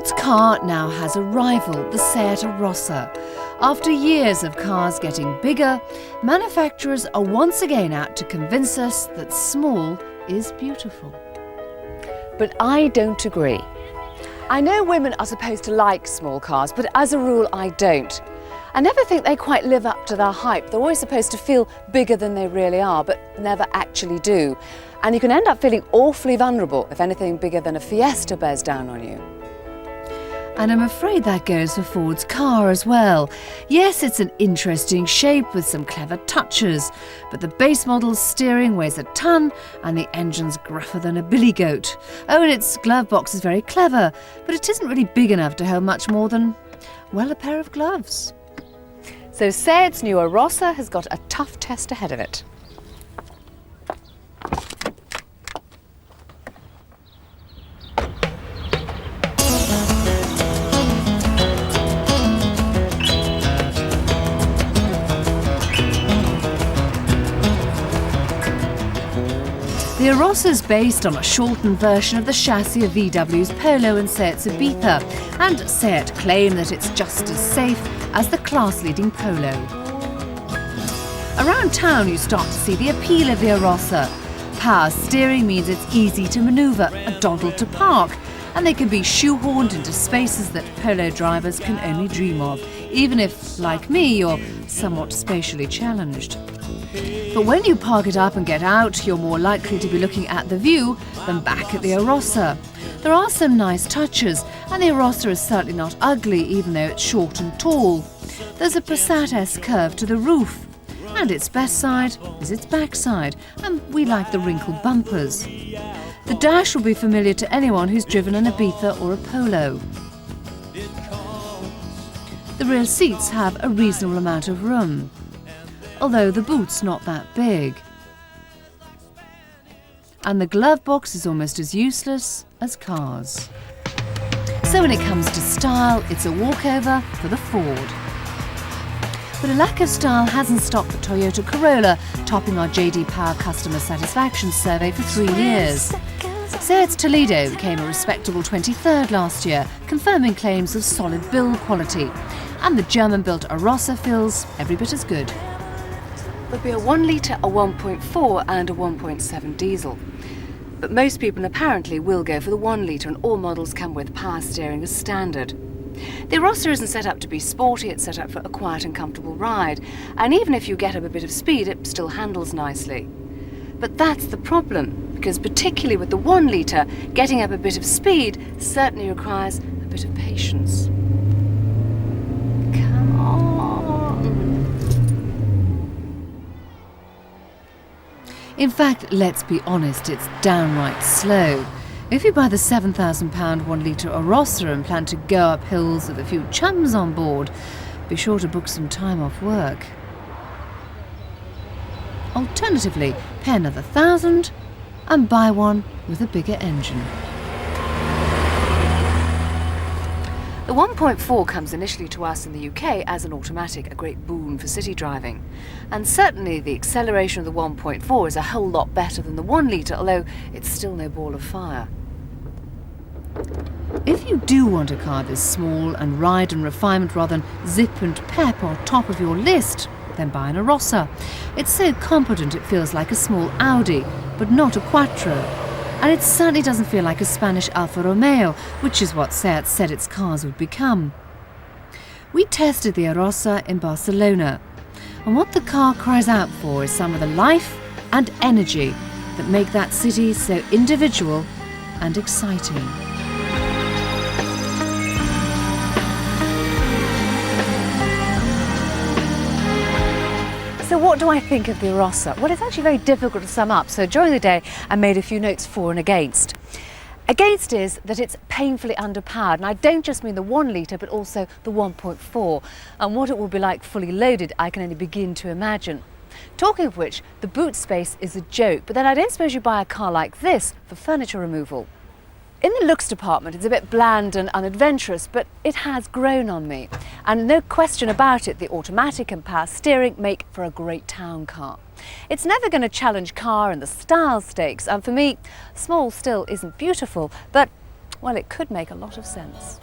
Ford's car now has a rival, the Seat Arosa. After years of cars getting bigger, manufacturers are once again out to convince us that small is beautiful. But I don't agree. I know women are supposed to like small cars, but as a rule I don't. I never think they quite live up to their hype. They're always supposed to feel bigger than they really are, but never actually do. And you can end up feeling awfully vulnerable if anything bigger than a Fiesta bears down on you. And I'm afraid that goes for Ford's car as well. Yes, it's an interesting shape with some clever touches, but the base model's steering weighs a ton and the engine's gruffer than a billy goat. Oh, and its glove box is very clever, but it isn't really big enough to hold much more than, well, a pair of gloves. So Seat's new Arosa has got a tough test ahead of it. The Arosa is based on a shortened version of the chassis of VW's Polo and Seat's Ibiza, and Seat claim that it's just as safe as the class-leading Polo. Around town you start to see the appeal of the Arosa. Power steering means it's easy to manoeuvre, a doddle to park, and they can be shoehorned into spaces that Polo drivers can only dream of, even if, like me, you're somewhat spatially challenged. But when you park it up and get out, you're more likely to be looking at the view than back at the Arosa. There are some nice touches, and the Arosa is certainly not ugly, even though it's short and tall. There's a Passat-esque curve to the roof, and its best side is its backside, and we like the wrinkled bumpers. The dash will be familiar to anyone who's driven an Ibiza or a Polo. The rear seats have a reasonable amount of room, although the boot's not that big. And the glove box is almost as useless as cars. So when it comes to style, it's a walkover for the Ford. But a lack of style hasn't stopped the Toyota Corolla topping our JD Power customer satisfaction survey for 3 years. Seat's Toledo became a respectable 23rd last year, confirming claims of solid build quality. And the German-built Arosa feels every bit as good. There'll be a 1 litre, a 1.4 and a 1.7 diesel. But most people apparently will go for the 1 litre, and all models come with power steering as standard. The Arosa isn't set up to be sporty, it's set up for a quiet and comfortable ride. And even if you get up a bit of speed, it still handles nicely. But that's the problem, because particularly with the 1 litre, getting up a bit of speed certainly requires a bit of patience. Come on. In fact, let's be honest, it's downright slow. If you buy the £7,000 1 litre Arosa and plan to go up hills with a few chums on board, be sure to book some time off work. Alternatively, pay another £1,000 and buy one with a bigger engine. The 1.4 comes initially to us in the UK as an automatic, a great boon for city driving. And certainly the acceleration of the 1.4 is a whole lot better than the 1 litre, although it's still no ball of fire. If you do want a car this small and ride and refinement rather than zip and pep on top of your list, then buy an Arosa. It's so competent it feels like a small Audi, but not a Quattro. And it certainly doesn't feel like a Spanish Alfa Romeo, which is what Seat said its cars would become. We tested the Arosa in Barcelona, and what the car cries out for is some of the life and energy that make that city so individual and exciting. So what do I think of the Arosa? Well, it's actually very difficult to sum up, so during the day I made a few notes for and against. Against is that it's painfully underpowered, and I don't just mean the 1 litre but also the 1.4, and what it will be like fully loaded I can only begin to imagine. Talking of which, the boot space is a joke, but then I don't suppose you buy a car like this for furniture removal. In the looks department, it's a bit bland and unadventurous, but it has grown on me. And no question about it, the automatic and power steering make for a great town car. It's never going to challenge car and the style stakes, and for me, small still isn't beautiful, but Well, it could make a lot of sense.